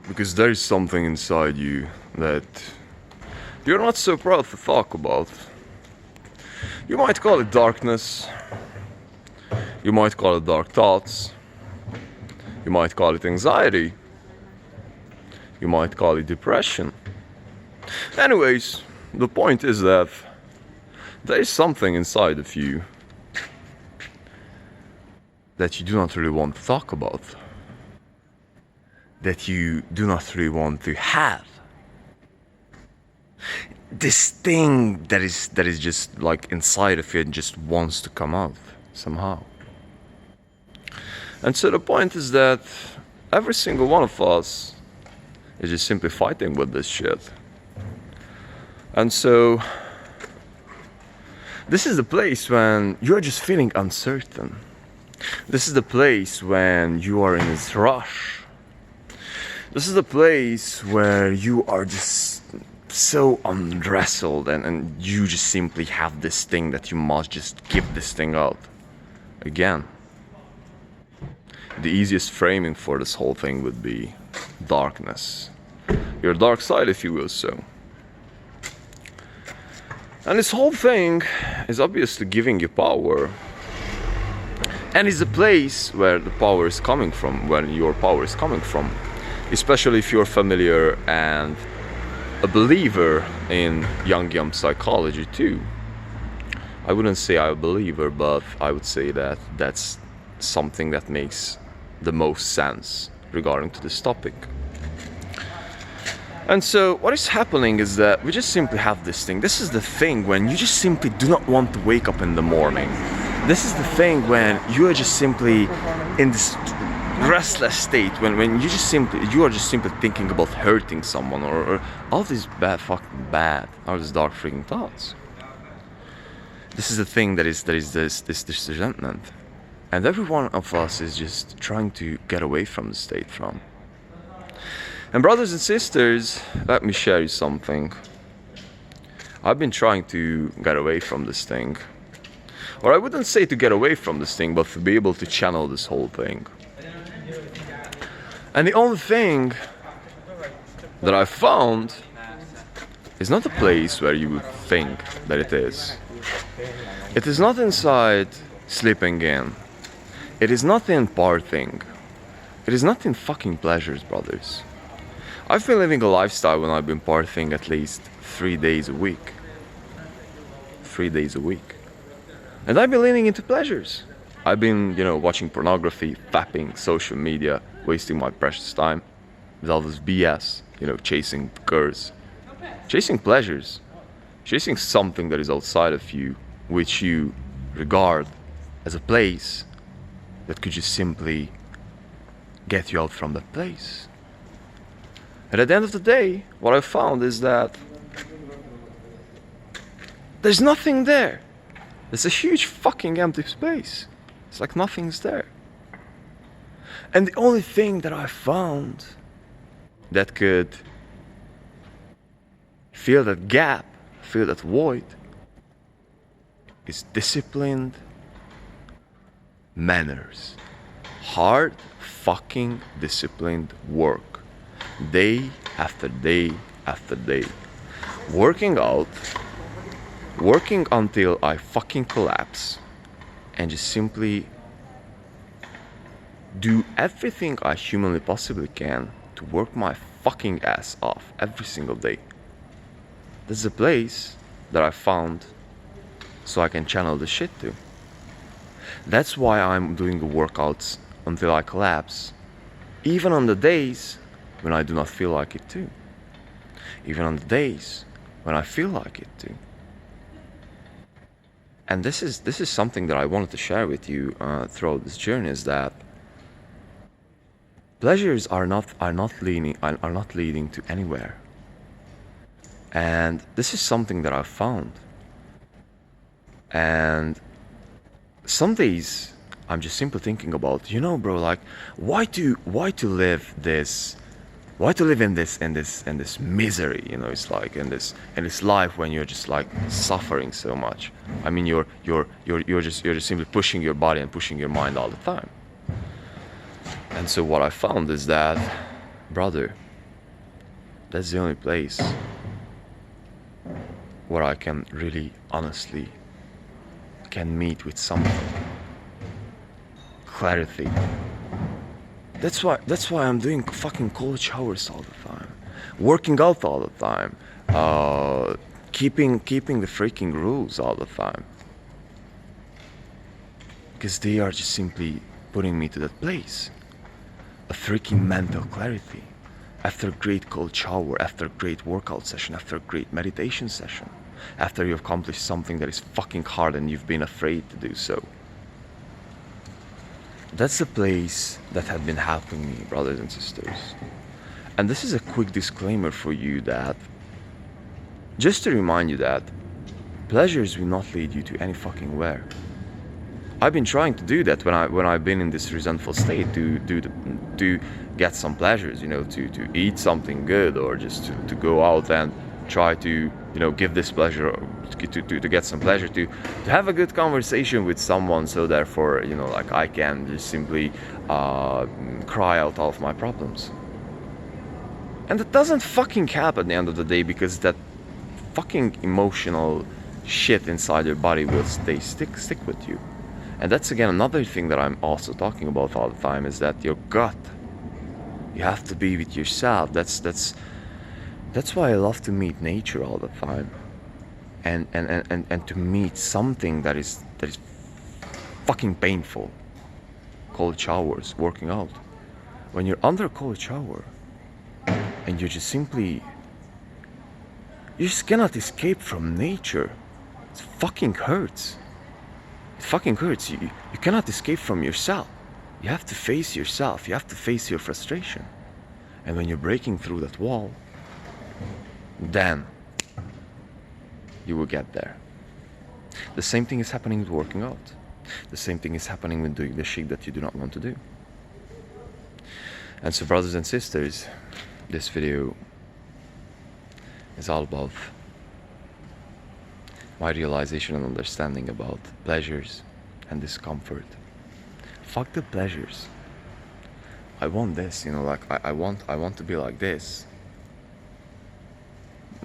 because there is something inside you that you're not so proud to talk about. You might call it darkness, you might call it dark thoughts, you might call it anxiety, you might call it depression. Anyways, the point is that there is something inside of you that you do not really want to talk about, that you do not really want to have. This thing that is just like inside of you and just wants to come out somehow. And so the point is that every single one of us is just simply fighting with this shit. And so this is the place when you're just feeling uncertain. This is the place when you are in this rush. This is the place where you are just so unwrestled and you just simply have this thing that you must just give this thing out. Again, the easiest framing for this whole thing would be darkness. Your dark side, if you will so. And this whole thing is obviously giving you power. And it's a place where the power is coming from, where your power is coming from. Especially if you're familiar and a believer in Jungian psychology too. I wouldn't say I'm a believer, but I would say that that's something that makes the most sense regarding to this topic. And so what is happening is that we just simply have this thing. This is the thing when you just simply do not want to wake up in the morning. This is the thing when you are just simply in this restless state, when you are just simply thinking about hurting someone or all these all these dark freaking thoughts. This is the thing that is this resentment. And every one of us is just trying to get away from the state from. And brothers and sisters, let me share you something. I've been trying to get away from this thing. Or I wouldn't say to get away from this thing, but to be able to channel this whole thing. And the only thing that I found is not a place where you would think that it is. It is not inside sleeping in. It is not in partying. It is not in fucking pleasures, brothers. I've been living a lifestyle when I've been partying at least 3 days a week. 3 days a week. And I've been leaning into pleasures. I've been, watching pornography, fapping, social media, wasting my precious time with all this BS, chasing girls, chasing pleasures, chasing something that is outside of you, which you regard as a place that could just simply get you out from that place. And at the end of the day, what I found is that there's nothing there. There's a huge fucking empty space. It's like nothing's there. And the only thing that I found that could fill that gap, fill that void, is disciplined manners. Hard fucking disciplined work. Day after day after day. Working out. Working until I fucking collapse. And just simply do everything I humanly possibly can to work my fucking ass off every single day. This is a place that I found so I can channel the shit to. That's why I'm doing the workouts until I collapse. Even on the days when I do not feel like it too. Even on the days when I feel like it too. And this is something that I wanted to share with you throughout this journey, is that pleasures are not leading to anywhere. And this is something that I've found. And some days I'm just simply thinking about, bro, like why to live in this misery, it's like in this life when you're just like suffering so much. I mean, you're just simply pushing your body and pushing your mind all the time. And so what I found is that, brother, That's the only place where I can really, honestly, can meet with something. Clarity. That's why I'm doing fucking cold showers all the time, working out all the time, keeping the freaking rules all the time, because they are just simply putting me to that place, a freaking mental clarity, after a great cold shower, after a great workout session, after a great meditation session, after you've accomplished something that is fucking hard and you've been afraid to do so. That's the place that had been helping me, brothers and sisters. And this is a quick disclaimer for you, that just to remind you that pleasures will not lead you to any fucking where. I've been trying to do that when I've been in this resentful state, to get some pleasures, you know, to eat something good, or just to go out and try to, you know, give this pleasure, to get some pleasure, to have a good conversation with someone, so therefore, you know, like, I can just simply cry out all of my problems. And it doesn't fucking happen at the end of the day, because that fucking emotional shit inside your body will stick with you. And that's again another thing that I'm also talking about all the time, is that your gut, you have to be with yourself. That's why I love to meet nature all the time, and to meet something that is fucking painful. Cold showers, working out. When you're under a cold shower and you just cannot escape from nature. It fucking hurts. It fucking hurts. You cannot escape from yourself. You have to face yourself. You have to face your frustration. And when you're breaking through that wall, then you will get there. The same thing is happening with working out. The same thing is happening with doing the shit that you do not want to do. And so, brothers and sisters, this video is all about my realization and understanding about pleasures and discomfort. Fuck the pleasures. I want this, you know, like I want to be like this.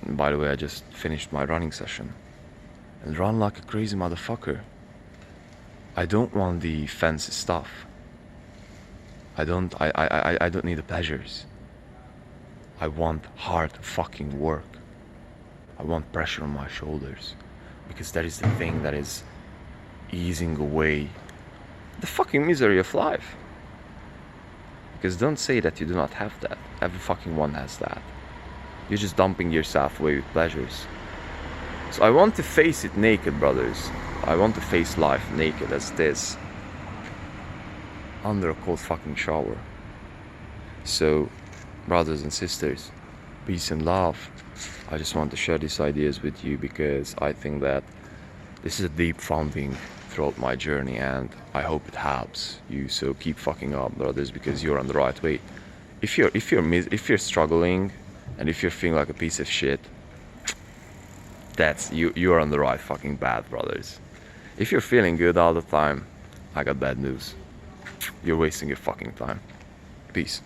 By the way, I just finished my running session and run like a crazy motherfucker. I don't want the fancy stuff. I don't need the pleasures. I want hard fucking work. I want pressure on my shoulders, because that is the thing that is easing away the fucking misery of life. Because don't say that you do not have that. Every fucking one has that. You're just dumping yourself away with pleasures. So I want to face it naked, brothers. I want to face life naked as it is, under a cold fucking shower. So, brothers and sisters, peace and love. I just want to share these ideas with you, because I think that this is a deep founding throughout my journey, and I hope it helps you. So keep fucking up, brothers, because you're on the right way. If you're struggling and if you're feeling like a piece of shit, that's you're on the right fucking path, brothers. If you're feeling good all the time, I got bad news. You're wasting your fucking time. Peace.